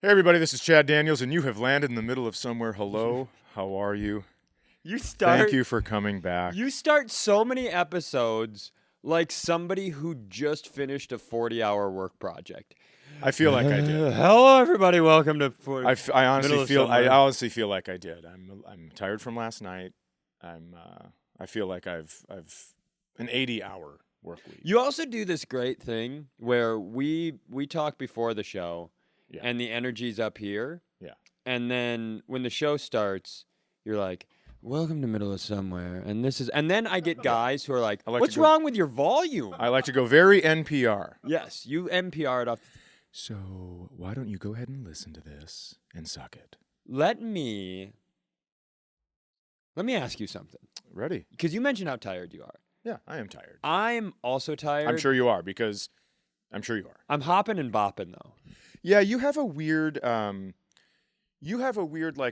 Hey everybody, this is Chad Daniels, and you have landed in the middle of somewhere. Hello, how are you? Thank you for coming back. You start so many episodes like somebody who just finished a 40-hour work project. I feel like I did. Hello, everybody. Welcome to. I honestly feel like I did. I'm tired from last night. I feel like I've an 80-hour work week. You also do this great thing where we talk before the show, and the energy's up here. Yeah. And then when the show starts, you're like, "Welcome to Middle of Somewhere," and then I get guys who are like, "What's wrong with your volume?" I like to go very NPR. Yes, you NPR it off. So why don't you go ahead and listen to this and suck it? Let me ask you something. Ready? Because you mentioned how tired you are. Yeah, I am tired. I'm also tired. I'm sure you are because I'm sure you are. I'm hopping and bopping though. Yeah, you have a weird like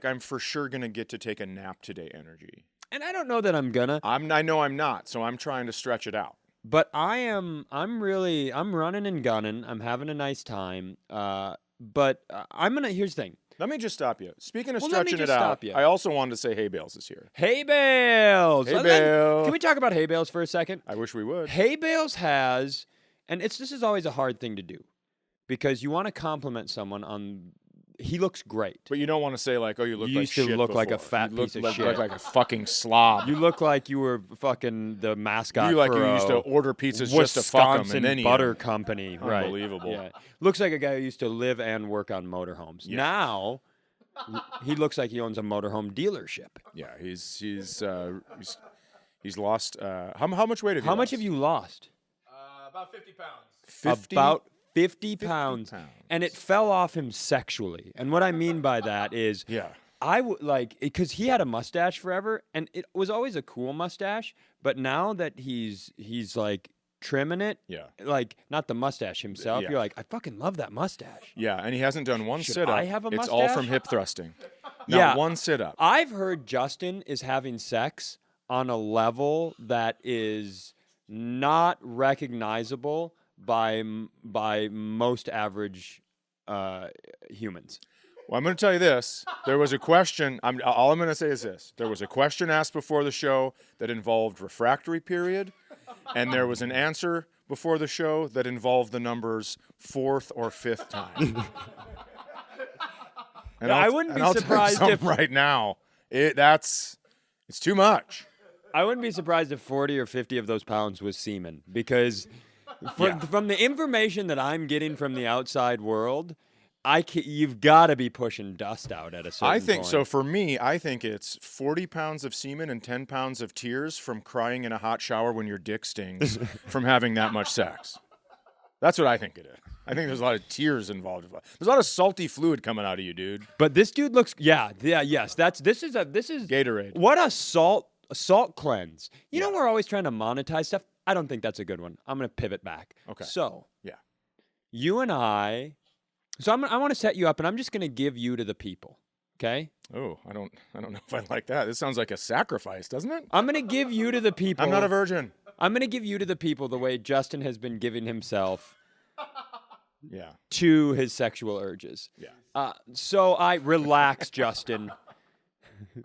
I'm for sure gonna get to take a nap today energy. And I don't know that I'm gonna. I know I'm not, so I'm trying to stretch it out. But I'm running and gunning. I'm having a nice time. But here's the thing. Let me just stop you. Speaking of Well, let me stretching it just out, stop you. I also wanted to say Hay Bales is here. Hay Bales. Hay Bale. Can we talk about Hay Bales for a second? I wish we would. Hay Bales has, and this is always a hard thing to do, because you want to compliment someone on. He looks great. But you don't want to say like, oh, you look like shit. You used to look like a before. fat You piece of look shit. like a fucking slob. You look like you were fucking the mascot. You like for you used to order pizzas just to fuck them, and then you Butter Company. Right. Unbelievable. Yeah. Looks like a guy who used to live and work on motorhomes. Yeah. Now, he looks like he owns a motorhome dealership. Yeah, he's lost. How much weight have you? How much have you lost? About 50 pounds. 50? About 50 pounds. 50 pounds. And it fell off him sexually. And what I mean by that is, Yeah. I would like, because he had a mustache forever, and it was always a cool mustache. But now that he's like trimming it, Yeah. like not the mustache himself, Yeah. you're like, I fucking love that mustache. Yeah, and he hasn't done one Should sit-up. I have a It's all mustache? from hip thrusting. Yeah. Not one sit-up. I've heard Justin is having sex on a level that is not recognizable by most average humans. Well, I'm going to tell you this. There was a question. All I'm going to say is this. There was a question asked before the show that involved refractory period, and there was an answer before the show that involved the numbers fourth or fifth time. And I wouldn't be I'll surprised tell you if something right now, it's too much. I wouldn't be surprised if 40 or 50 of those pounds was semen, because from the information that I'm getting from the outside world, you've got to be pushing dust out at a certain I think point. so. For me, I think it's 40 pounds of semen and 10 pounds of tears from crying in a hot shower when your dick stings from having that much sex. That's what I think it is. I think there's a lot of tears involved. There's a lot of salty fluid coming out of you, dude. But this dude looks, yes. This is Gatorade. What a salt cleanse. You know, we're always trying to monetize stuff. I don't think that's a good one. I'm going to pivot back. Okay. So, Yeah. you and I want to set you up, and I'm just going to give you to the people. Okay? Oh, I don't know if I like that. This sounds like a sacrifice, doesn't it? I'm going to give you to the people. I'm not a virgin. I'm going to give you to the people the way Justin has been giving himself Yeah. to his sexual urges. Yeah. So I relax, Justin.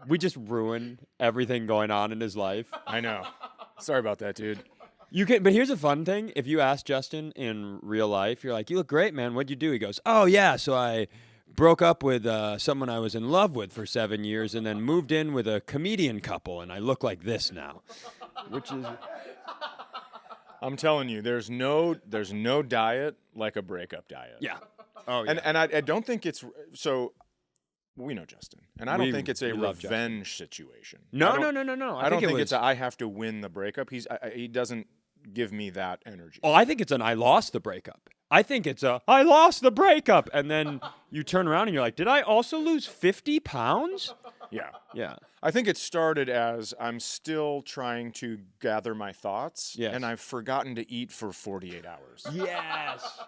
We just ruined everything going on in his life. I know. Sorry about that, dude. But here's a fun thing. If you ask Justin in real life, you're like, "You look great, man. What'd you do?" He goes, "Oh yeah, so I broke up with someone I was in love with for 7 years, and then moved in with a comedian couple, and I look like this now," which is. I'm telling you, there's no diet like a breakup diet. Yeah. Oh yeah. And I don't think it's so. We know Justin, and I don't think it's a we love revenge situation. No. I don't think it's I have to win the breakup. He doesn't give me that energy. Oh, I think it's I lost the breakup. I think it's I lost the breakup, and then you turn around and you're like, did I also lose 50 pounds? Yeah. Yeah. I think it started as I'm still trying to gather my thoughts, Yes. and I've forgotten to eat for 48 hours. Yes.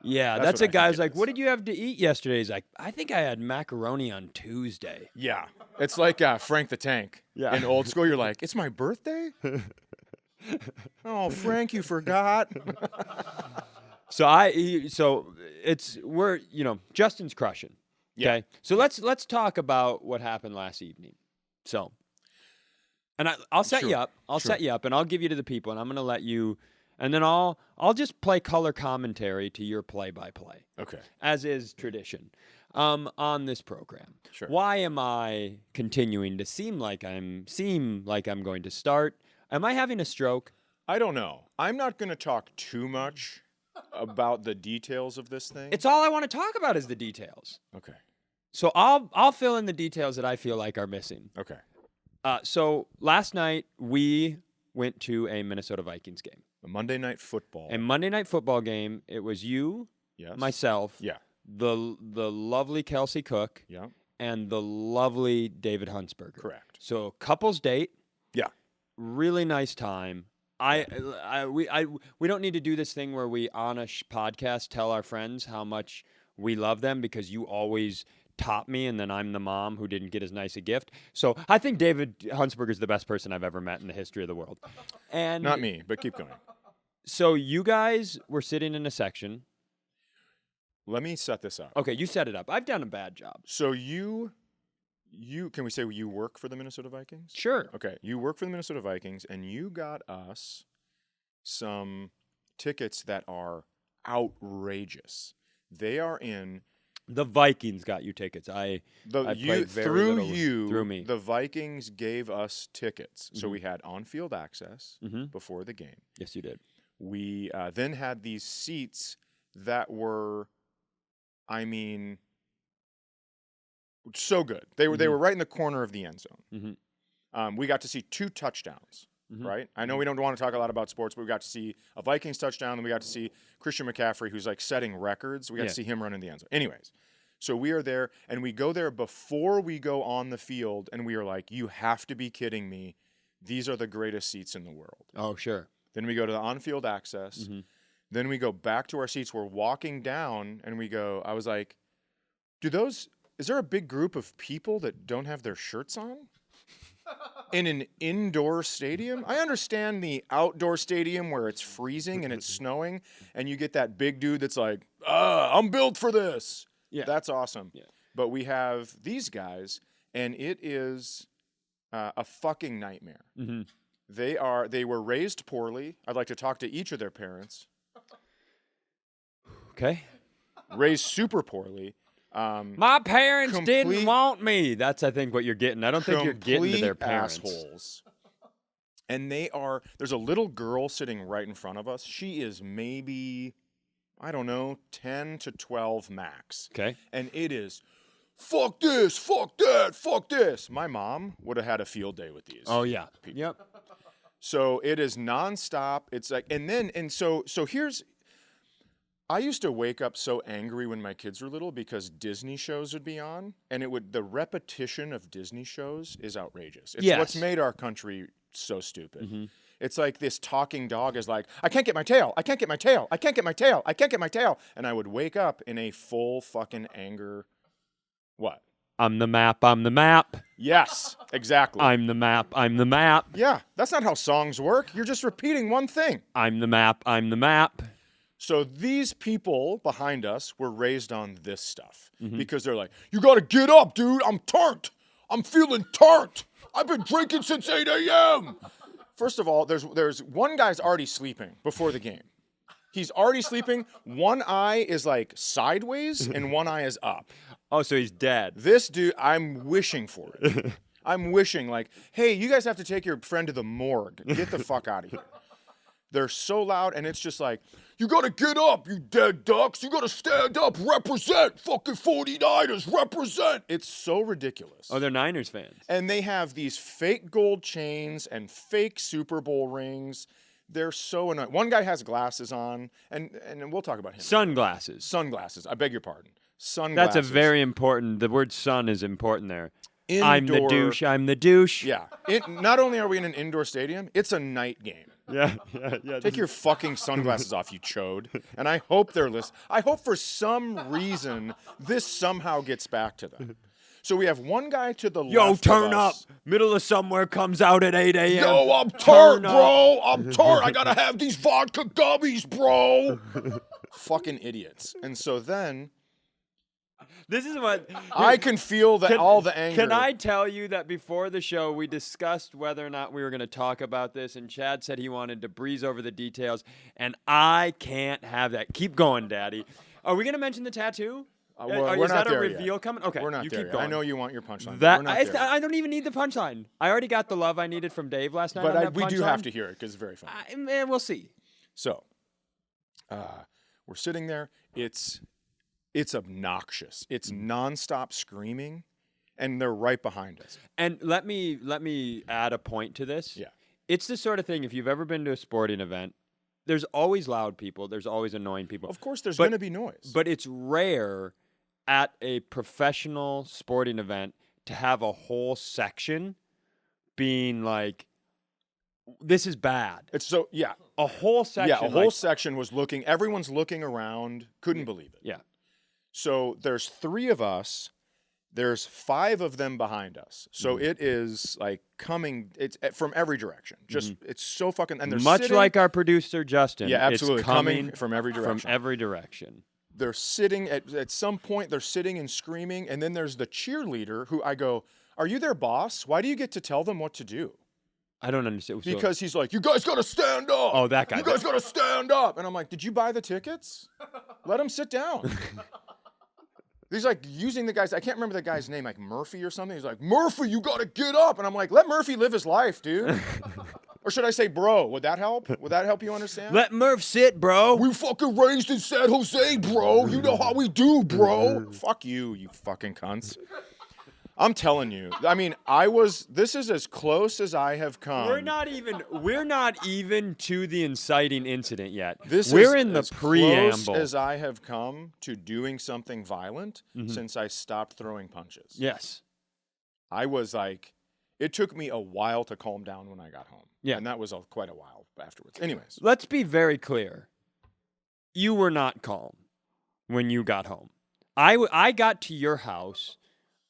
Yeah, That's that's what a I think guy's it like, is. "What did you have to eat yesterday?" He's like, "I think I had macaroni on Tuesday." Yeah. It's like Frank the Tank. Yeah. In old school, you're like, it's my birthday? Oh, Frank, you forgot? Justin's crushing. Yeah. Okay. So let's talk about what happened last evening. So, and I'll set you Sure, up. I'll sure. set you up, and I'll give you to the people, and I'm gonna let you, and then I'll just play color commentary to your play-by-play, Okay. as is tradition, on this program. Sure. Why am I continuing to seem like I'm going to start? Am I having a stroke? I don't know. I'm not going to talk too much about the details of this thing. It's all I want to talk about is the details. Okay. So I'll fill in the details that I feel like are missing. Okay. So last night we went to a Minnesota Vikings game. A Monday Night Football. A Monday Night Football game. It was you, Yes. myself, Yeah. the lovely Kelsey Cook, Yeah. and the lovely David Huntsberger. Correct. So couples date. Yeah. Really nice time. We don't need to do this thing where we on a podcast tell our friends how much we love them because you always top me and then I'm the mom who didn't get as nice a gift. So I think David Huntsberger is the best person I've ever met in the history of the world. And Not me, but keep going. So you guys were sitting in a section. Let me set this up. Okay, you set it up. I've done a bad job. So you can we say you work for the Minnesota Vikings? Sure. Okay. You work for the Minnesota Vikings and you got us some tickets that are outrageous. They are in The Vikings got you tickets. I played very little through me. The Vikings gave us tickets. So Mhm. we had on-field access Mhm. before the game. Yes, you did. We then had these seats that were, I mean, so good. They were right in the corner of the end zone. We got to see 2 touchdowns. Mhm. Right? I know we don't want to talk a lot about sports, but we got to see a Vikings touchdown, and we got to see Christian McCaffrey, who's like setting records. We got to see him run in the end zone. Anyways, so we are there, and we go there before we go on the field, and we are like, you have to be kidding me. These are the greatest seats in the world. Oh, sure. Then we go to the on-field access. Then we go back to our seats. We're walking down, and I was like, is there a big group of people that don't have their shirts on? In an indoor stadium? I understand the outdoor stadium where it's freezing and it's snowing, and you get that big dude that's like, I'm built for this. Yeah. That's awesome. Yeah. But we have these guys, and it is a fucking nightmare. They were raised poorly. I'd like to talk to each of their parents. Okay. Raised super poorly. My parents didn't complete- want me. That's, I think, what you're getting. I don't think you're getting to their Complete parents. assholes. And there's a little girl sitting right in front of us. She is maybe, I don't know, 10 to 12 max. Okay. And it is, fuck this, fuck that, fuck this. My mom would have had a field day with these. Oh, yeah. people. Yep. So it is nonstop. It's like, so here's, I used to wake up so angry when my kids were little because Disney shows would be on, and the repetition of Disney shows is outrageous. It's what's made our country so stupid. It's like this talking dog is like, I can't get my tail, I can't get my tail, I can't get my tail, I can't get my tail. And I would wake up in a full fucking anger. What? I'm the map, I'm the map. Yes, exactly. I'm the map, I'm the map. Yeah, that's not how songs work. You're just repeating one thing. I'm the map, I'm the map. So these people behind us were raised on this stuff because they're like, you got to get up, dude. I'm tart. I'm feeling tart. I've been drinking since 8 a.m. First of all, there's one guy's already sleeping before the game. He's already sleeping. One eye is like sideways and one eye is up. Oh, so he's dead. This dude, I'm wishing for it. I'm wishing like, hey, you guys have to take your friend to the morgue. Get the fuck out of here. They're so loud, and it's just like, you got to get up, you dead ducks. You got to stand up, represent. Fucking 49ers, represent. It's so ridiculous. Oh, they're Niners fans. And they have these fake gold chains and fake Super Bowl rings. They're so annoying. One guy has glasses on, and we'll talk about him. Sunglasses. Sunglasses. I beg your pardon. Sunglasses. That's a very important, the word sun is important there. Indoor, I'm the douche, I'm the douche. Yeah. Not only are we in an indoor stadium, it's a night game. Yeah. Take your fucking sunglasses off, you chode. And I hope they're listening. I hope for some reason this somehow gets back to them. So we have one guy to the left. Yo, of turn up. us. Middle of somewhere comes out at 8 a.m. Yo, I'm tart, Turn up. bro. I'm tart. I gotta have these vodka gummies, bro. fucking idiots. And so then This is what I can feel all the anger. Can I tell you that before the show we discussed whether or not we were going to talk about this, and Chad said he wanted to breeze over the details, and I can't have that. Keep going, Daddy. Are we going to mention the tattoo? We're Is not that a there reveal yet. coming? Okay, We're not you there keep yet. going. I know you want your punchline. That we're not there. I don't even need the punchline. I already got the love I needed from Dave last night. But we do punchline. have to hear it because it's very funny. Man, we'll see. So, we're sitting there. It's obnoxious. It's nonstop screaming, and they're right behind us. And let me add a point to this. Yeah. It's the sort of thing, if you've ever been to a sporting event, there's always loud people. There's always annoying people. Of course, there's going to be noise. But it's rare at a professional sporting event to have a whole section being like, this is bad. It's so, yeah. A whole section. Yeah, a whole section was looking. Everyone's looking around. Couldn't believe it. Yeah. So there's 3 of us. There's 5 of them behind us. So it is like coming. It's from every direction. Just it's so fucking. And they're much sitting, like our producer Justin. Yeah, absolutely. It's coming from every direction. From every direction. They're sitting at some point. They're sitting and screaming. And then there's the cheerleader who I go, "Are you their boss? Why do you get to tell them what to do?" I don't understand. Because he's like, "You guys got to stand up." Oh, that guy. You guys got to stand up. And I'm like, "Did you buy the tickets? Let them sit down." He's like using the guy's, I can't remember the guy's name, like Murphy or something. He's like, "Murphy, you got to get up." And I'm like, let Murphy live his life, dude. Or should I say bro? Would that help? Would that help you understand? Let Murph sit, bro. We fucking raised in San Jose, bro. You know how we do, bro. Fuck you, you fucking cunts. I'm telling you. I mean, this is as close as I have come. We're not even to the inciting incident yet. We're in the as preamble. close as I have come to doing something violent since I stopped throwing punches. Yes. I was like, it took me a while to calm down when I got home. Yeah. And that was quite a while afterwards. Anyways. Let's be very clear. You were not calm when you got home. I got to your house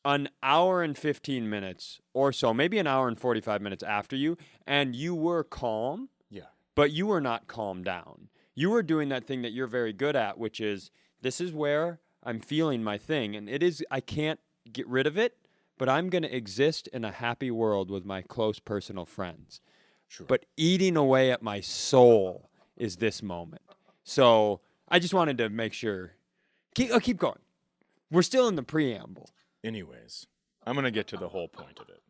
an hour and 15 minutes or so, maybe an hour and 45 minutes after you, and you were calm. Yeah. But you were not calmed down. You were doing that thing that you're very good at, which is, this is where I'm feeling my thing, and it is, I can't get rid of it, but I'm going to exist in a happy world with my close personal friends. Sure. But eating away at my soul is this moment. So I just wanted to make sure. Keep going. We're still in the preamble. Anyways, I'm going to get to the whole point of it.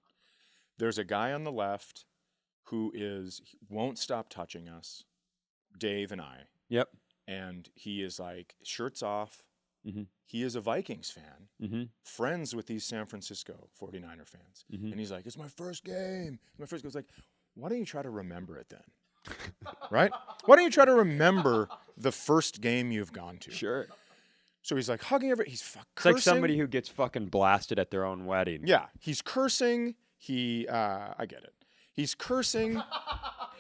There's a guy on the left who won't stop touching us, Dave and I. Yep. And he is like, shirts off. Mm-hmm. He is a Vikings fan, Mm-hmm. friends with these San Francisco 49er fans. Mm-hmm. And he's like, "It's my first game. It's my first game." It's like, why don't you try to remember it then? Right? Why don't you try to remember the first game you've gone to? Sure. So he's like hugging everybody. He's It's cursing. like somebody who gets fucking blasted at their own wedding. Yeah, he's cursing. I get it. He's cursing,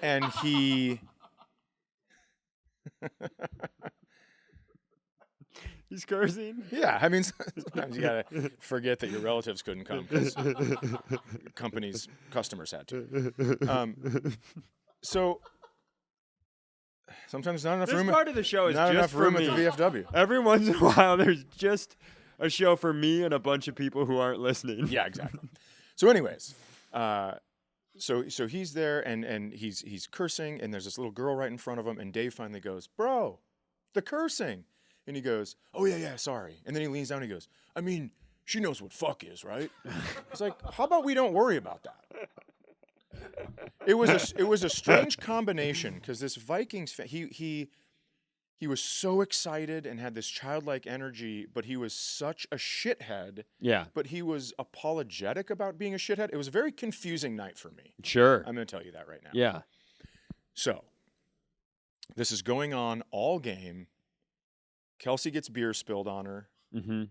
and he. He's cursing? Yeah, I mean, sometimes you gotta forget that your relatives couldn't come because companies' customers had to. So sometimes not enough This room. part of the show is Not just enough room for at me. the VFW. Every once in a while, there's just a show for me and a bunch of people who aren't listening. Yeah, exactly. So, anyways, so he's there and he's cursing, and there's this little girl right in front of him, and Dave finally goes, "Bro, the cursing," and he goes, "Oh yeah, sorry," and then he leans down and he goes, "I mean, she knows what fuck is, right?" It's like, how about we don't worry about that? It was a strange combination because this Vikings fan, he was so excited and had this childlike energy, but he was such a shithead. Yeah. But he was apologetic about being a shithead. It was a very confusing night for me. Sure. I'm going to tell you that right now. Yeah. So, this is going on all game. Kelsey gets beer spilled on her, Mm-hmm.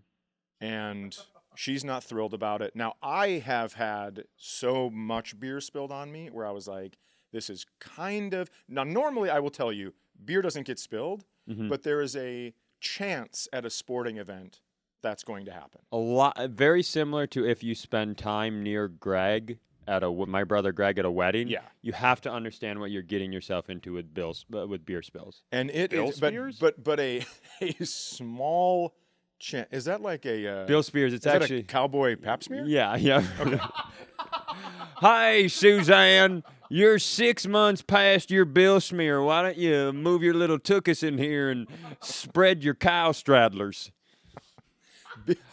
and she's not thrilled about it. Now, I have had so much beer spilled on me where I was like, this is kind of... Now, normally I will tell you, beer doesn't get spilled, but there is a chance at a sporting event that's going to happen. A lot, very similar to if you spend time near Greg at my brother Greg at a wedding, Yeah. you have to understand what you're getting yourself into with with beer spills. And it is, but a small is that like a Bill Spears, it's is actually that a cowboy pap smear? Yeah. Hi, Suzanne. You're 6 months past your bill smear. Why don't you move your little tuchus in here and spread your cow straddlers?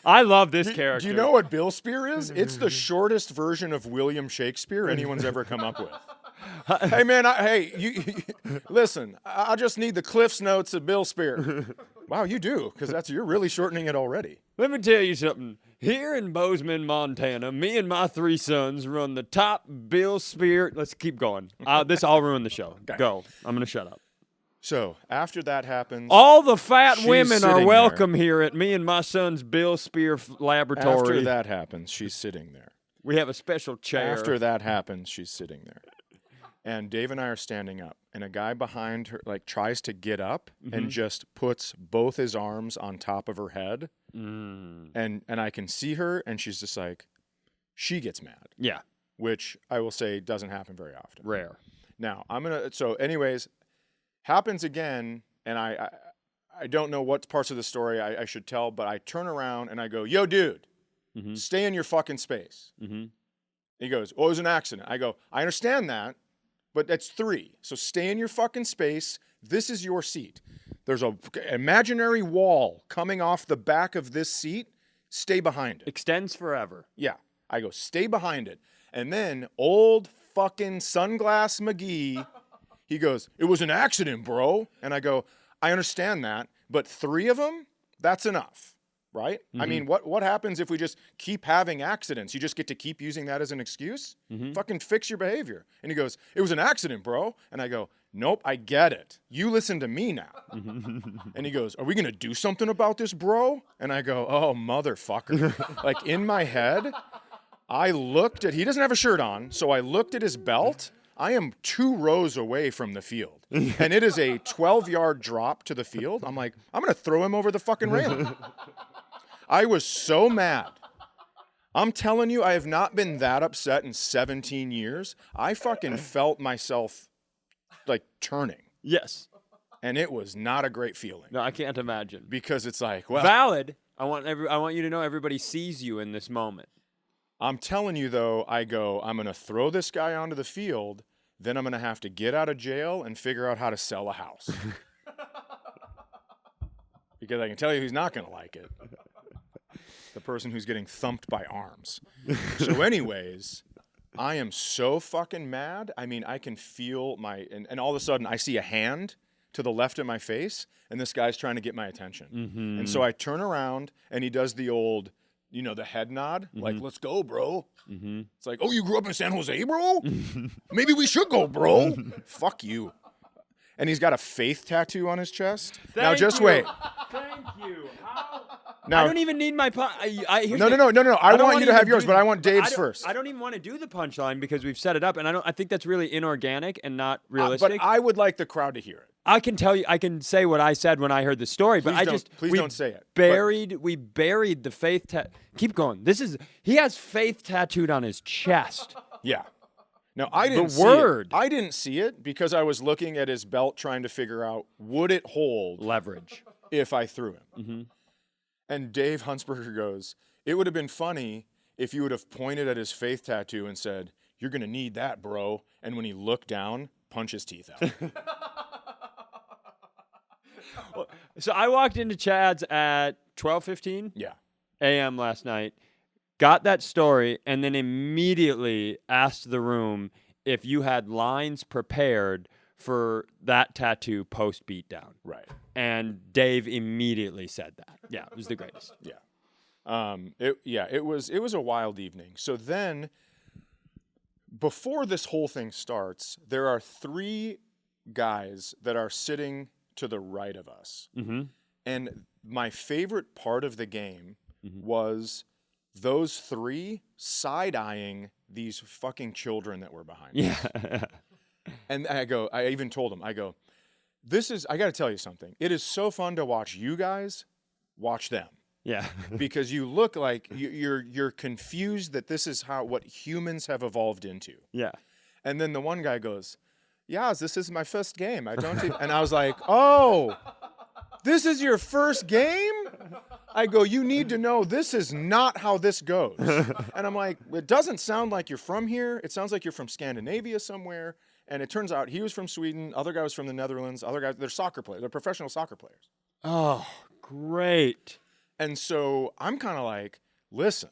I love this character. Do you know what Bill Spear is? It's the shortest version of William Shakespeare anyone's ever come up with. Hey man, you listen. I just need the Cliff's Notes of Bill Spear. Wow, you do, because you're really shortening it already. Let me tell you something. Here in Bozeman, Montana, me and my 3 sons run the top Bill Spear. Let's keep going. I'll ruin the show. Okay. Go. I'm going to shut up. So after that happens, all the fat she's women are sitting welcome here at me and my son's Bill Spear laboratory. After that happens, she's sitting there. We have a special chair. After that happens, she's sitting there. And Dave and I are standing up, and a guy behind her tries to get up and just puts both his arms on top of her head. And I can see her, and she's just like, she gets mad. Yeah. Which I will say doesn't happen very often. Rare. Now, so anyways, happens again, and I don't know what parts of the story I should tell, but I turn around and I go, yo, dude, stay in your fucking space. He goes, oh, it was an accident. I go, I understand that, but that's 3. So stay in your fucking space. This is your seat. There's an imaginary wall coming off the back of this seat. Stay behind it. Extends forever. Yeah. I go, stay behind it. And then old fucking Sunglass McGee, he goes, it was an accident, bro. And I go, I understand that, but 3 of them, that's enough, right? I mean, what happens if we just keep having accidents? You just get to keep using that as an excuse? Fucking fix your behavior. And he goes, it was an accident, bro. And I go, nope, I get it. You listen to me now. And he goes, are we going to do something about this, bro? And I go, oh, motherfucker. Like in my head, I looked at, he doesn't have a shirt on, so I looked at his belt. I am 2 rows away from the field. And it is a 12-yard drop to the field. I'm like, I'm going to throw him over the fucking railing. I was so mad. I'm telling you, I have not been that upset in 17 years. I fucking felt myself turning. Yes. And it was not a great feeling. No, I can't imagine. Because it's like, well, valid. I want you to know everybody sees you in this moment. I'm telling you though, I go, I'm going to throw this guy onto the field, then I'm going to have to get out of jail and figure out how to sell a house. Because I can tell you he's not going to like it. The person who's getting thumped by arms. So anyways, I am so fucking mad. I mean, I can feel and all of a sudden I see a hand to the left of my face, and this guy's trying to get my attention. And so I turn around, and he does the old, the head nod, like, let's go, bro. It's like, oh, you grew up in San Jose, bro? Maybe we should go, bro. Fuck you. And he's got a faith tattoo on his chest. Now, just wait. Thank you. Now, I don't even need my No. I want you to have yours, but I want Dave's first. I don't even want to do the punchline because we've set it up, and I think that's really inorganic and not realistic. But I would like the crowd to hear it. I can tell you, I can say what I said when I heard the story, but Please don't say it. We buried the faith Keep going. He has faith tattooed on his chest. Yeah. Now, I didn't see it. I didn't see it because I was looking at his belt trying to figure out, would it hold leverage if I threw him? And Dave Huntsberger goes, it would have been funny if you would have pointed at his faith tattoo and said, you're going to need that, bro. And when he looked down, punch his teeth out. So I walked into Chad's at 12:15 a.m. last night, got that story, and then immediately asked the room if you had lines prepared for that tattoo post beatdown. Right. And Dave immediately said that. Yeah, it was the greatest. It was a wild evening. So then, before this whole thing starts, there are 3 guys that are sitting to the right of us. And my favorite part of the game was those 3 side-eyeing these fucking children that were behind us. And I even told them, I got to tell you something. It is so fun to watch you guys watch them. Yeah. because you look like you're confused that this is what humans have evolved into. Yeah. And then the one guy goes, "Yeah, this is my first game. I don't." And I was like, "Oh, this is your first game?" I go, "You need to know this is not how this goes." And I'm like, "It doesn't sound like you're from here. It sounds like you're from Scandinavia somewhere." And it turns out he was from Sweden. Other guy was from the Netherlands. Other guys, they're soccer players. They're professional soccer players. Oh, great. And so I'm kind of like, listen,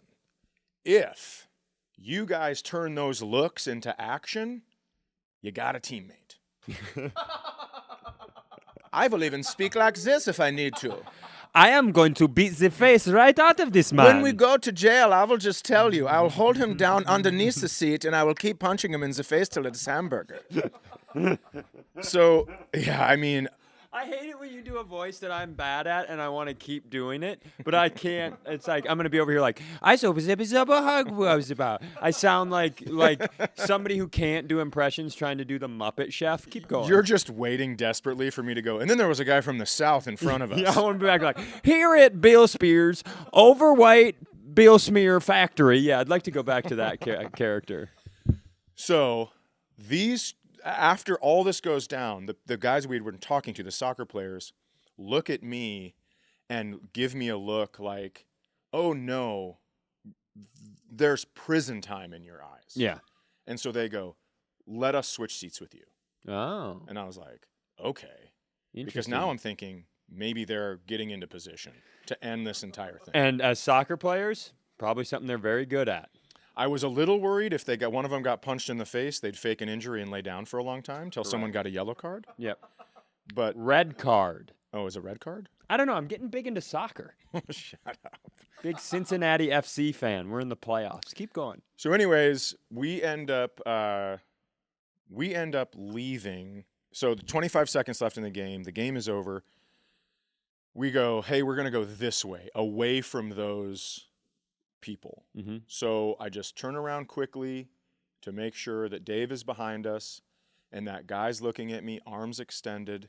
if you guys turn those looks into action, you got a teammate. I will even speak like this if I need to. I am going to beat the face right out of this man. When we go to jail, I will just tell you, I will hold him down underneath the seat and I will keep punching him in the face till it's hamburger. So, yeah, I mean, I hate it when you do a voice that I'm bad at and I want to keep doing it, but I can't. It's like I'm going to be over here like, I sound like somebody who can't do impressions trying to do the Muppet Chef. Keep going. you're just waiting desperately for me to go. And then there was a guy from the South in front of us. Yeah, I want to be back like, here at Bill Spears, overweight Bill Smear Factory. Yeah, I'd like to go back to that character. So after all this goes down, the guys we were talking to, the soccer players, look at me and give me a look like, oh no, there's prison time in your eyes. Yeah. And so they go, let us switch seats with you. Oh. And I was like, okay. Because Interesting. now I'm thinking maybe they're getting into position to end this entire thing. And as soccer players, probably something they're very good at. I was a little worried if one of them got punched in the face, they'd fake an injury and lay down for a long time till someone got a yellow card. Yep. But Red card. oh, is it a red card? I don't know. I'm getting big into soccer. Shut up. Big Cincinnati FC fan. We're in the playoffs. Keep going. So, anyways, we end up leaving. So, 25 seconds left in the game. The game is over. We go, hey, we're going to go this way, away from those people. Mm-hmm. So I just turn around quickly to make sure that Dave is behind us and that guy's looking at me, arms extended,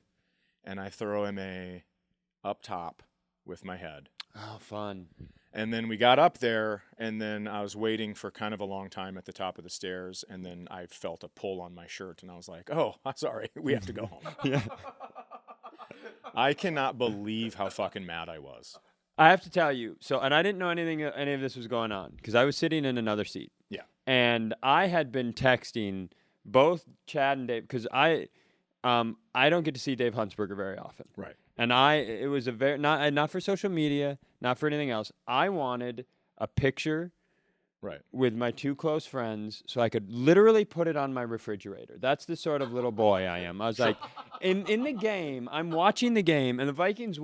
and I throw him a up top with my head. Oh, fun. And then we got up there, and then I was waiting for kind of a long time at the top of the stairs, and then I felt a pull on my shirt, and I was like, oh, I'm sorry, we have to go home. Yeah. I cannot believe how fucking mad I was. I have to tell you, and I didn't know any of this was going on because I was sitting in another seat. Yeah. And I had been texting both Chad and Dave because I don't get to see Dave Huntsberger very often. Right. And it was a very not for social media, not for anything else. I wanted a picture Right. with my two close friends so I could literally put it on my refrigerator. That's the sort of little boy I am. I was like, in the game, I'm watching the game, and the Vikings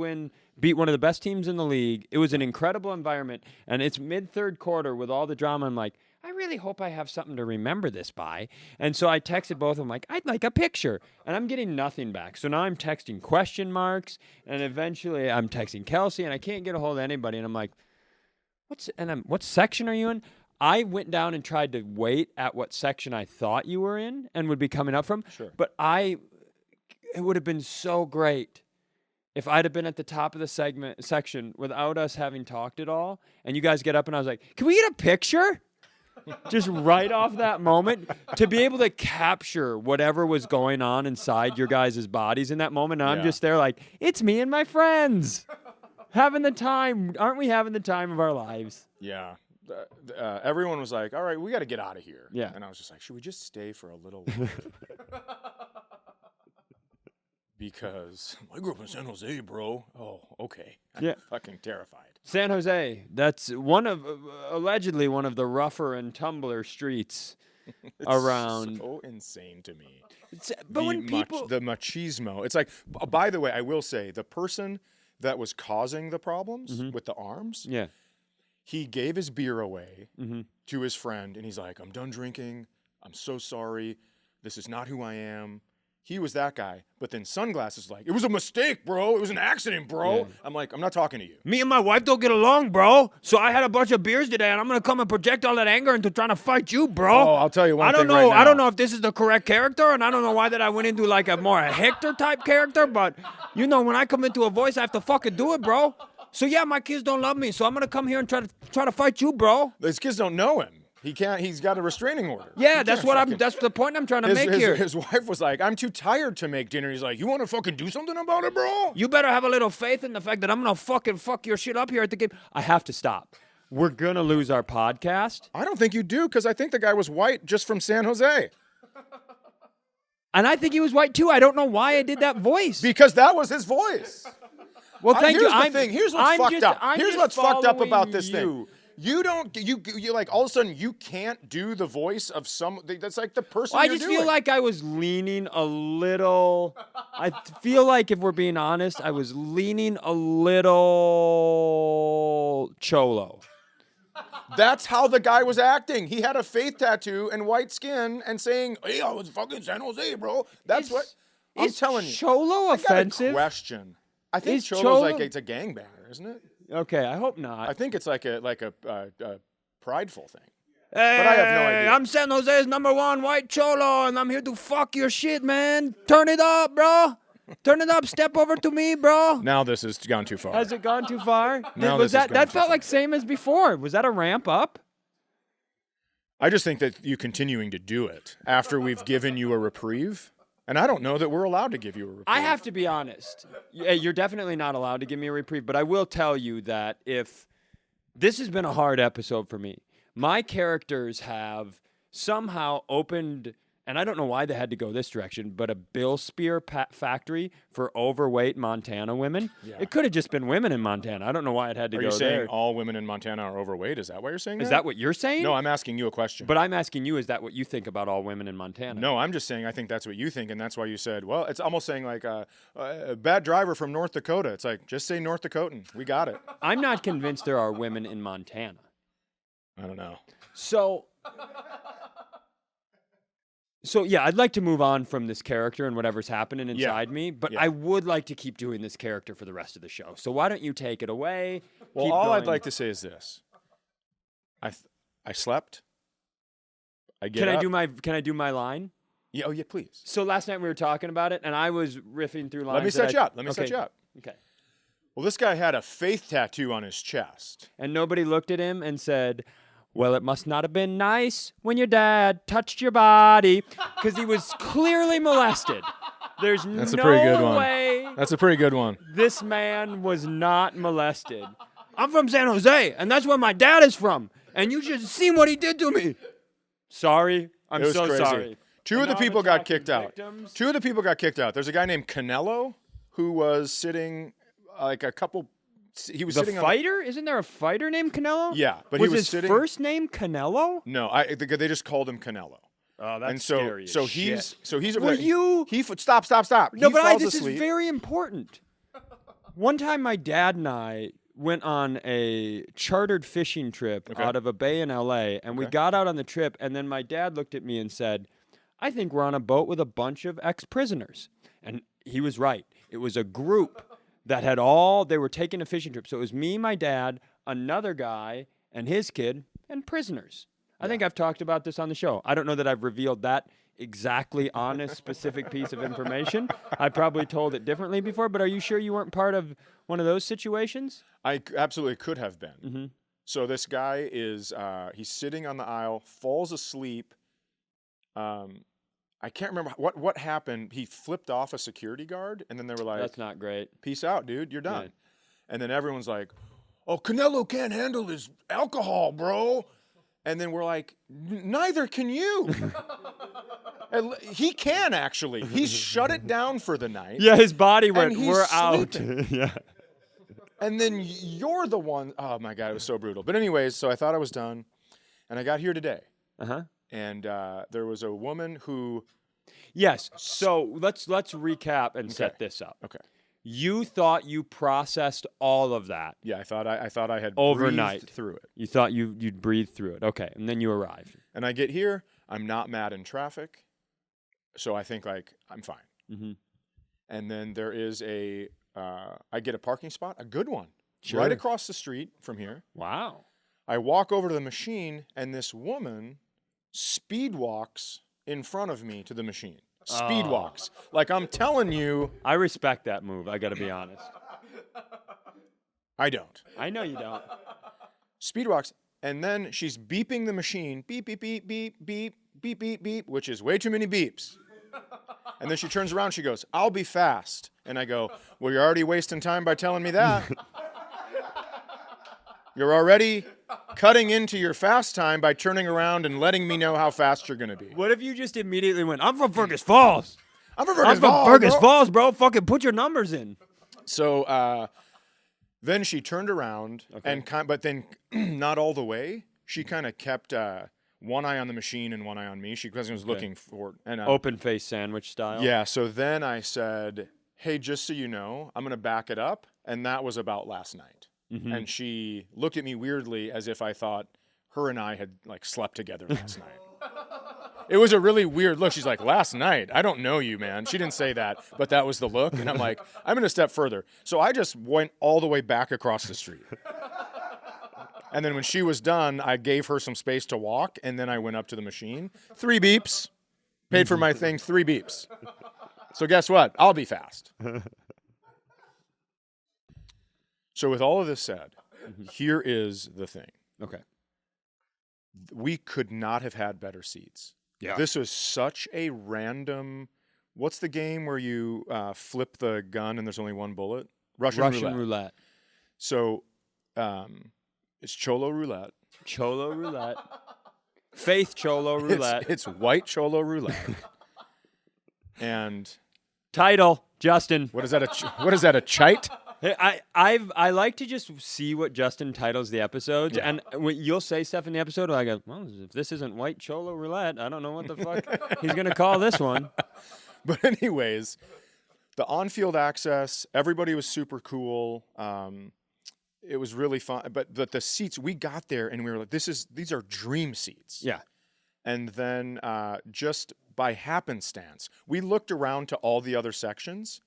beat one of the best teams in the league. It was an incredible environment, and it's mid-third quarter with all the drama. I'm like, I really hope I have something to remember this by. And so I texted both of them, like, I'd like a picture. And I'm getting nothing back. So now I'm texting question marks, and eventually I'm texting Kelsey, and I can't get a hold of anybody. And I'm like, what section are you in? I went down and tried to wait at what section I thought you were in and would be coming up from. Sure. But it would have been so great if I'd have been at the top of the section without us having talked at all. And you guys get up and I was like, can we get a picture? Just right off that moment to be able to capture whatever was going on inside your guys' bodies in that moment. And I'm just there like, it's me and my friends having the time. Aren't we having the time of our lives? Yeah. Everyone was like, all right, we got to get out of here. Yeah. And I was just like, should we just stay for a little while? Because I grew up in San Jose, bro. Oh, okay. I'm fucking terrified. San Jose, that's allegedly one of the rougher and tumbler streets around. So insane to me. But when people... the machismo. It's like, by the way, I will say, the person that was causing the problems with the arms... Yeah. He gave his beer away to his friend, and he's like, I'm done drinking. I'm so sorry. This is not who I am. He was that guy. But then Sunglasses like, it was a mistake, bro. It was an accident, bro. Yeah. I'm like, I'm not talking to you. Me and my wife don't get along, bro. So I had a bunch of beers today, and I'm going to come and project all that anger into trying to fight you, bro. Oh, I'll tell you one thing right now. I don't know if this is the correct character, and I don't know why that I went into like a more Hector-type character, but, when I come into a voice, I have to fucking do it, bro. So yeah, my kids don't love me, so I'm gonna come here and try to fight you, bro. These kids don't know him. He can't. He's got a restraining order. Yeah, He that's can't what fucking- that's the point I'm trying to make here. His wife was like, "I'm too tired to make dinner." He's like, "You want to fucking do something about it, bro?" You better have a little faith in the fact that I'm gonna fucking fuck your shit up here at the game. I have to stop. We're gonna lose our podcast. I don't think you do, because I think the guy was white just from San Jose. And I think he was white too. I don't know why I did that voice. Because that was his voice. Well, thank Here's you. the thing. Here's what's fucked up. Here's what's fucked up about this thing. You don't. You like all of a sudden you can't do the voice of some. That's like the person. I you're just doing. feel like I was leaning a little. I feel like if we're being honest, I was leaning a little cholo. That's how the guy was acting. He had a faith tattoo and white skin and saying, "Hey, I was fucking San Jose, bro." That's what I'm telling you. Cholo I got a offensive? question. I think Is Cholo's Cholo- like it's a gangbanger, isn't it? Okay, I hope not. I think it's like a prideful thing. Hey, But I have no idea. I'm San Jose's #1 white cholo, and I'm here to fuck your shit, man. Turn it up, bro. Turn it up. Step over to me, bro. Now this has gone too far. Has it gone too far? No, Was this has that gone too felt far. like same as before? Was that a ramp up? I just think that you continuing to do it after we've given you a reprieve, and I don't know that we're allowed to give you a reprieve. I have to be honest. You're definitely not allowed to give me a reprieve, but I will tell you that if this has been a hard episode for me, my characters have somehow opened, and I don't know why they had to go this direction, but a bill spear factory for overweight Montana women. Yeah. It could have just been women in Montana. I don't know why it had to Are go you saying there. all women in Montana are overweight? Is that why you're saying that? Is that what you're saying? No, I'm asking you a question. But I'm asking you, is that what you think about all women in Montana? No, I'm just saying I think that's what you think, and that's why you said, well, it's almost saying like a bad driver from North Dakota. It's like, just say North Dakotan. We got it. I'm not convinced there are women in Montana. I don't know. So yeah, I'd like to move on from this character and whatever's happening inside me, but Yeah. I would like to keep doing this character for the rest of the show. So why don't you take it away? Well, Keep all I'd going. like to say is this. I slept. I get Can I up. do my line? Yeah, oh, yeah, please. So last night we were talking about it, and I was riffing through lines. Let me that set you I- up. Let me set you up. Okay. Well, this guy had a faith tattoo on his chest. And nobody looked at him and said, "Well, it must not have been nice when your dad touched your body," because he was clearly molested. There's That's a no pretty good one. way That's a pretty good one. this man was not molested. I'm from San Jose, and that's where my dad is from. And you should have seen what he did to me. Sorry. I'm It was so crazy. sorry. Two of the Now I'm people got attracting kicked out. victims. Two of the people got kicked out. There's a guy named Canelo who was sitting like a couple. He was The sitting fighter? Isn't there a fighter named Canelo? Yeah, but was he was his sitting. first name Canelo? No, they just called him Canelo. Oh, that's And so, scary. so as he's shit. so he's over Were there. you- Stop. No, He but falls this asleep. is very important. One time, my dad and I went on a chartered fishing trip Okay. out of a bay in LA, and we Okay. got out on the trip, and then my dad looked at me and said, "I think we're on a boat with a bunch of ex-prisoners." And he was right. It was a group that they were taking a fishing trip. So it was me, my dad, another guy, and his kid, and prisoners. I think I've talked about this on the show. I don't know that I've revealed that exactly honest, specific piece of information. I probably told it differently before, but are you sure you weren't part of one of those situations? I absolutely could have been. Mm-hmm. So this guy is he's sitting on the aisle, falls asleep. I can't remember what happened. He flipped off a security guard, and then they were like, That's not great. "Peace out, dude. You're done." Yeah. And then everyone's like, "Oh, Canelo can't handle his alcohol, bro." And then we're like, "Neither can you." He can actually. He's shut it down for the night. Yeah, his body went, he's "We're out." sleeping. Yeah. And then you're the one. Oh my God, it was so brutal. But anyways, so I thought I was done, and I got here today, Uh-huh. and there was a woman who. Yes. So let's recap and set this up. Okay. You thought you processed all of that. Yeah, I thought I had Overnight. breathed through it, You thought you'd breathe through it. Okay. And then you arrived. and I get here. I'm not mad in traffic, so I think like I'm fine. Mm-hmm. And then there is I get a parking spot, a good one, Sure. right across the street from here. Wow. I walk over to the machine, and this woman speed walks in front of me to the machine. Speed Oh. walks. Like I'm telling you, I respect that move. I got to be honest. I don't. I know you don't. Speed walks, and then she's beeping the machine, beep, beep, beep, beep, beep, beep, beep, beep, which is way too many beeps. And then she turns around, she goes, I'll be fast. And I go, well, you're already wasting time by telling me that. You're already cutting into your fast time by turning around and letting me know how fast you're going to be. What if you just immediately went, I'm from Fergus Falls. I'm from I'm from Fergus Falls, bro. Fucking put your numbers in. So then she turned around, but then not all the way. She kind of kept one eye on the machine and one eye on me. She was looking for and open face sandwich style. Yeah. So then I said, "Hey, just so you know, I'm gonna back it up," and that was about last night. Mm-hmm. And she looked at me weirdly, as if I thought her and I had like slept together last night. It was a really weird look. She's like, last night? I don't know you, man. She didn't say that, but that was the look. And I'm like, I'm going to step further. So I just went all the way back across the street. And then when she was done, I gave her some space to walk, and then I went up to the machine. 3 beeps. Paid for my thing, 3 beeps. So guess what? I'll be fast. So with all of this said, here is the thing. Okay. We could not have had better seats. Yeah. This was such a random. What's the game where you flip the gun and there's only one bullet? Russian roulette. So it's Cholo roulette. Cholo roulette. Faith Cholo roulette. It's white Cholo roulette. And title, Justin. What is that? What is that? A chite? I like to just see what Justin titles the episodes, and when you'll say stuff in the episode, I go, well, if this isn't white Cholo roulette, I don't know what the fuck he's gonna call this one. But anyways, the on-field access, everybody was super cool. It was really fun, but the seats, we got there and we were like, these are dream seats. Yeah. And then just by happenstance, we looked around to all the other sections.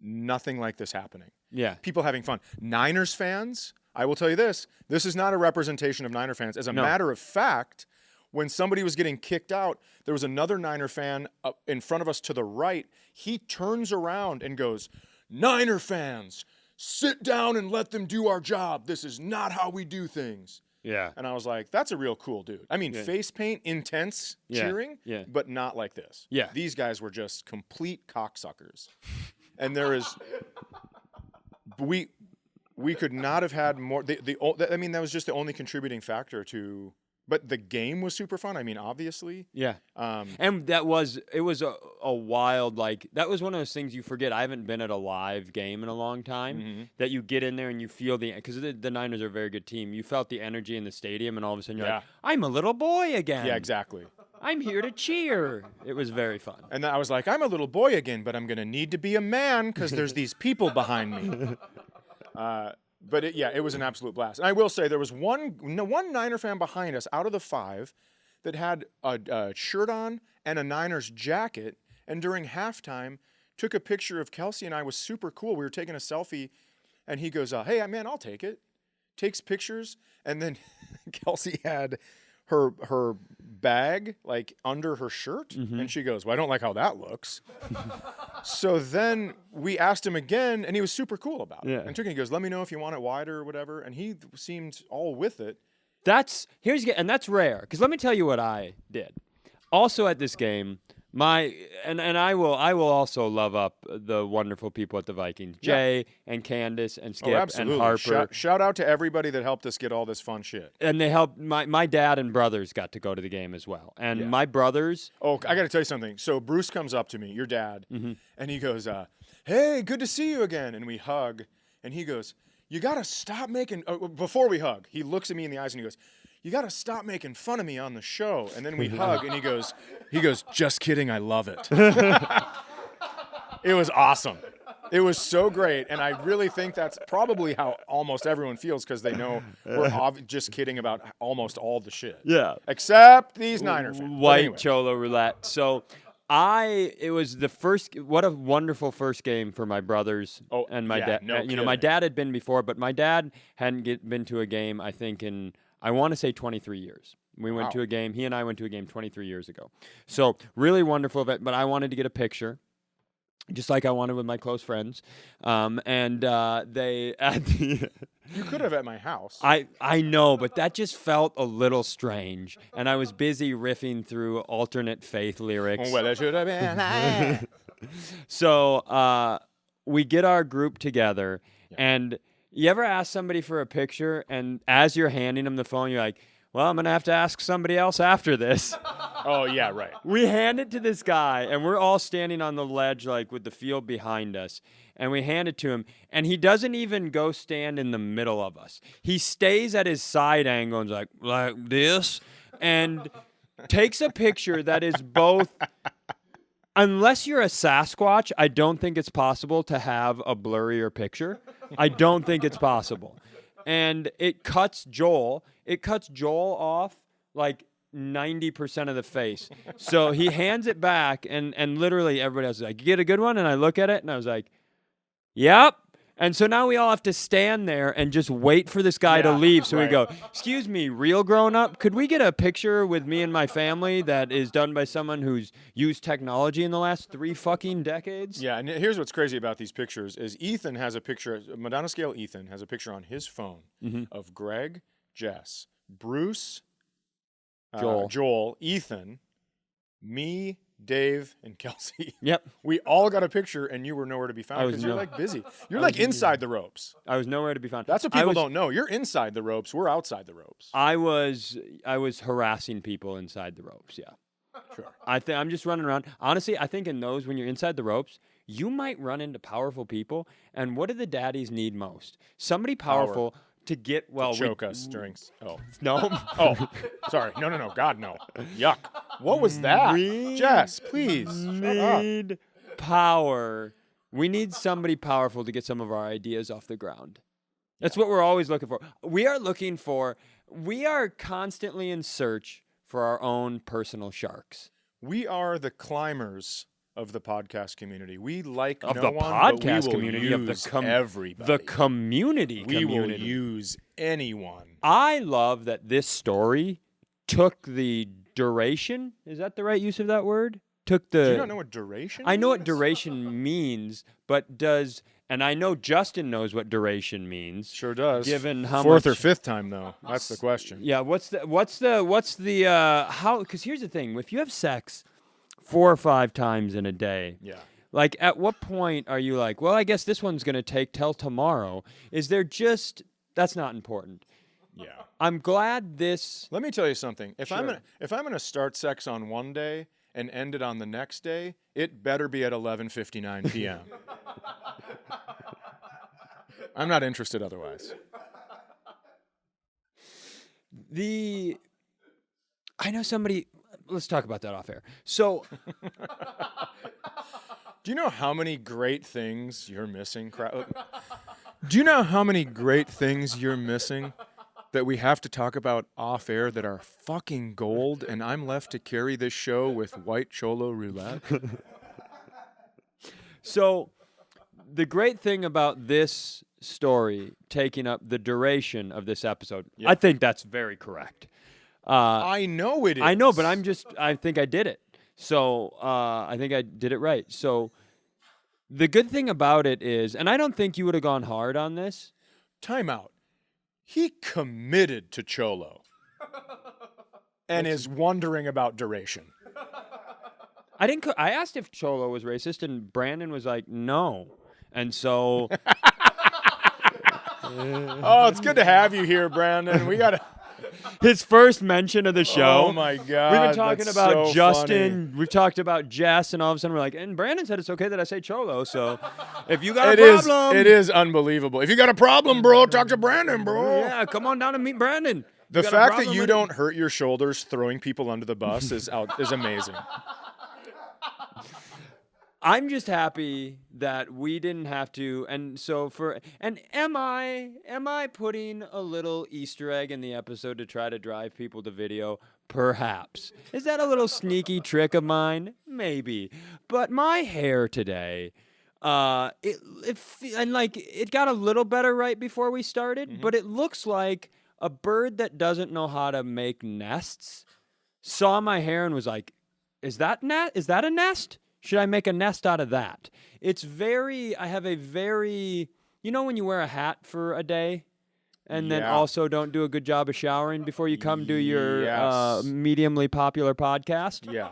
Nothing like this happening. Yeah. People having fun. Niners fans, I will tell you this is not a representation of Niner fans. As a matter of fact, when somebody was getting kicked out, there was another Niner fan up in front of us to the right. He turns around and goes, Niner fans, sit down and let them do our job. This is not how we do things. Yeah. And I was like, that's a real cool dude. I mean, face paint, intense cheering, but not like this. Yeah. These guys were just complete cocksuckers. And there is, we could not have had more. I mean, that was just the only contributing factor to. But the game was super fun. I mean, obviously. Yeah. And it was a wild, like, that was one of those things you forget. I haven't been at a live game in a long time, that you get in there and you feel because the Niners are a very good team. You felt the energy in the stadium, and all of a sudden you're like, I'm a little boy again. Yeah, exactly. I'm here to cheer. It was very fun. And then I was like, I'm a little boy again, but I'm going to need to be a man because there's these people behind me. But it was an absolute blast. And I will say there was one Niner fan behind us out of the 5 that had a shirt on and a Niners jacket, and during halftime took a picture of Kelsey and I. Was super cool. We were taking a selfie, and he goes, hey, man, I'll take it. Takes pictures, and then Kelsey had her bag like under her shirt, and she goes, well, I don't like how that looks. So then we asked him again, and he was super cool about it. And he goes, let me know if you want it wider or whatever, and he seemed all with it. That's rare, because let me tell you what I did. Also at this game, I will also love up the wonderful people at the Vikings, Jay and Candace and Skip and Harper. Shout out to everybody that helped us get all this fun shit. And they helped. My dad and brothers got to go to the game as well. And my brothers. Oh, I got to tell you something. So Bruce comes up to me, your dad, and he goes, hey, good to see you again. And we hug, and he goes, you got to stop making, before we hug, he looks at me in the eyes and he goes, you got to stop making fun of me on the show. And then we hug, and he goes, just kidding, I love it. It was awesome. It was so great, and I really think that's probably how almost everyone feels, because they know we're just kidding about almost all the shit. Yeah. Except these Niner fans. White Cholo roulette. So it was the first, what a wonderful first game for my brothers and my dad. No kidding. My dad had been before, but my dad hadn't been to a game, I think, in, I want to say 23 years. We went to a game. He and I went to a game 23 years ago. So really wonderful event, but I wanted to get a picture, just like I wanted with my close friends. And they, at the You could have at my house. I know, but that just felt a little strange. And I was busy riffing through alternate faith lyrics. Well, it should have been. So we get our group together, and you ever ask somebody for a picture, and as you're handing them the phone, you're like, well, I'm going to have to ask somebody else after this. Oh, yeah, right. We hand it to this guy, and we're all standing on the ledge, like with the field behind us. And we hand it to him, and he doesn't even go stand in the middle of us. He stays at his side angle and is like this, and takes a picture that is both. Unless you're a Sasquatch, I don't think it's possible to have a blurrier picture. I don't think it's possible. And it cuts Joel. It cuts Joel off like 90% of the face. So he hands it back, and literally everybody else is like, you get a good one? And I look at it, and I was like, yep. And so now we all have to stand there and just wait for this guy to leave. So we go, excuse me, real grown up, could we get a picture with me and my family that is done by someone who's used technology in the last 3 fucking decades? Yeah, and here's what's crazy about these pictures is Ethan has a picture, Madonna scale Ethan has a picture on his phone of Greg, Jess, Bruce, Joel, Ethan, me, Dave, and Kelsey. Yep. We all got a picture, and you were nowhere to be found because you're like busy. You're like inside the ropes. I was nowhere to be found. That's what people don't know. You're inside the ropes. We're outside the ropes. I was harassing people inside the ropes. Yeah. Sure. I'm just running around. Honestly, I think in those, when you're inside the ropes, you might run into powerful people. And what do the daddies need most? Somebody powerful to get choke us during. No. Oh, sorry. No. God, no. Yuck. What was that? Jess, please. Shut up. Need power. We need somebody powerful to get some of our ideas off the ground. That's what we're always looking for. We are constantly in search for our own personal sharks. We are the climbers of the podcast community. We like of no the one, podcast but we community will of use the everybody. The community. We will use anyone. I love that this story took the duration. Is that the right use of that word? Do you not know what duration means? I know what duration means, but does, and I know Justin knows what duration means. Sure does. Given how Fourth much, or fifth time though. That's the question. Yeah, what's the how, cuz here's the thing, if you have sex 4 or 5 times in a day. Yeah. Like at what point are you like, well, I guess this one's going to take till tomorrow? Is there just that's not important. Yeah. I'm glad this. Let me tell you something. If Sure. I'm gonna start sex on one day and end it on the next day, it better be at 11:59 p.m. I'm not interested otherwise. I know somebody. Let's talk about that off air. So, do you know how many great things you're missing? Do you know how many great things you're missing that we have to talk about off air that are fucking gold, and I'm left to carry this show with white cholo roulette? So, the great thing about this story taking up the duration of this episode, I think that's very correct. I know it is. I know, but I think I did it. So, I think I did it right. So, the good thing about it is, and I don't think you would have gone hard on this. Time out. He committed to cholo and is wondering about duration. I asked if cholo was racist, and Brandon was like, no. And so... Oh, it's good to have you here, Brandon. We got to... His first mention of the show. Oh, my God. We've been talking that's about so Justin. funny. We've talked about Jess, and all of a sudden we're like, and Brandon said it's okay that I say cholo, so if you got a problem... It is unbelievable. If you got a problem, bro, talk to Brandon, bro. Yeah, come on down and meet Brandon. The fact that you don't hurt your shoulders throwing people under the bus is amazing. I'm just happy that we didn't have to, and so am I putting a little Easter egg in the episode to try to drive people to video? Perhaps. Is that a little sneaky trick of mine? Maybe. But my hair today, it got a little better right before we started, but it looks like a bird that doesn't know how to make nests saw my hair and was like, is that a nest? Should I make a nest out of that? I have a very, when you wear a hat for a day and then Yeah. also don't do a good job of showering before you come do your Yes. mediumly popular podcast. Yeah.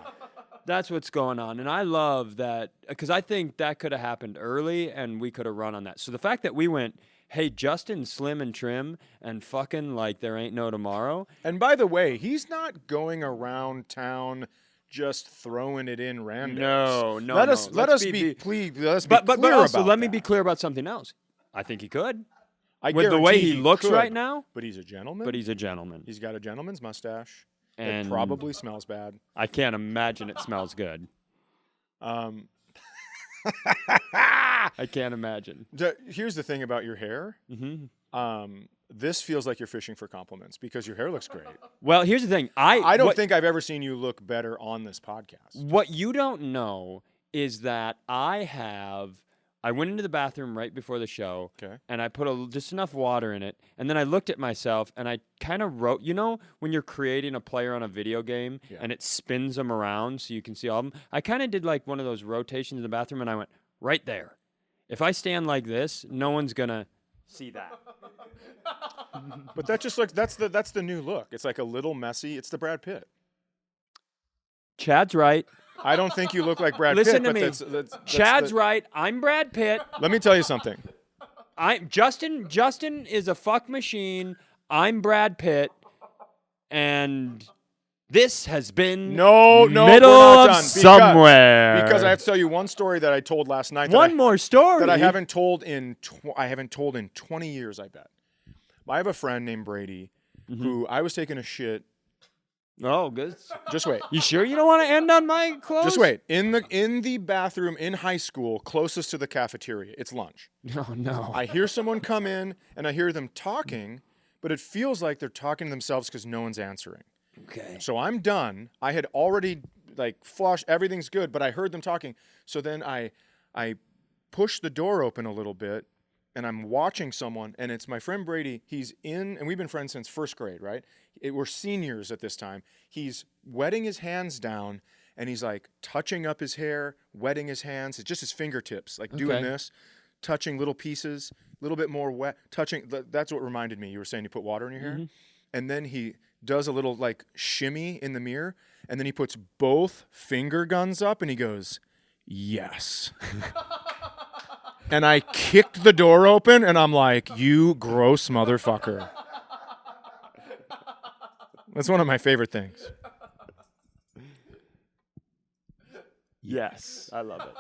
That's what's going on. And I love that because I think that could have happened early and we could have run on that. So the fact that we went, hey, Justin, slim and trim and fucking like there ain't no tomorrow. And by the way, he's not going around town just throwing it in random. No. Let us Let's be be clear but also about let me that. be clear about something else. I think he could. I With the way guarantee he looks could, right now, but he's a gentleman. but he's a gentleman. He's got a gentleman's mustache. And it probably smells bad. I can't imagine it smells good. I can't imagine. Here's the thing about your hair. Mm-hmm. This feels like you're fishing for compliments because your hair looks great. Well, here's the thing. I don't think I've ever seen you look better on this podcast. What you don't know is that I went into the bathroom right before the show, Okay. and I put just enough water in it, and then I looked at myself, and I kind of wrote, when you're creating a player on a video game, Yeah. and it spins them around so you can see all of them, I kind of did like one of those rotations in the bathroom, and I went, right there. If I stand like this, no one's going to see that. But that just looks that's the new look. It's like a little messy. It's the Brad Pitt. Chad's right. I don't think you look like Brad Listen Pitt. to but me. that's Chad's right. I'm Brad Pitt. Let me tell you something. Justin is a fuck machine. I'm Brad Pitt, and this has been No, middle we're not of done. somewhere. Because I have to tell you one story that I told last night. One more story that I haven't told in 20 years. I bet. I have a friend named Brady who I was taking a shit. Oh, good. Just wait. You sure you don't want to end on my clothes? Just wait. In the bathroom in high school, closest to the cafeteria. It's lunch. Oh no. I hear someone come in and I hear them talking, but it feels like they're talking to themselves because no one's answering. Okay. So I'm done. I had already flushed. Everything's good, but I heard them talking. So then I push the door open a little bit, and I'm watching someone, and it's my friend Brady. He's in, and we've been friends since first grade, right? We're seniors at this time. He's wetting his hands down, and he's like touching up his hair, wetting his hands. It's just his fingertips, doing this, touching little pieces, a little bit more wet, touching. That's what reminded me. You were saying you put water in your hair, and then he does a little shimmy in the mirror, and then he puts both finger guns up, and he goes, "Yes." And I kicked the door open, and I'm like, "You gross motherfucker." That's one of my favorite things. Yes, I love it.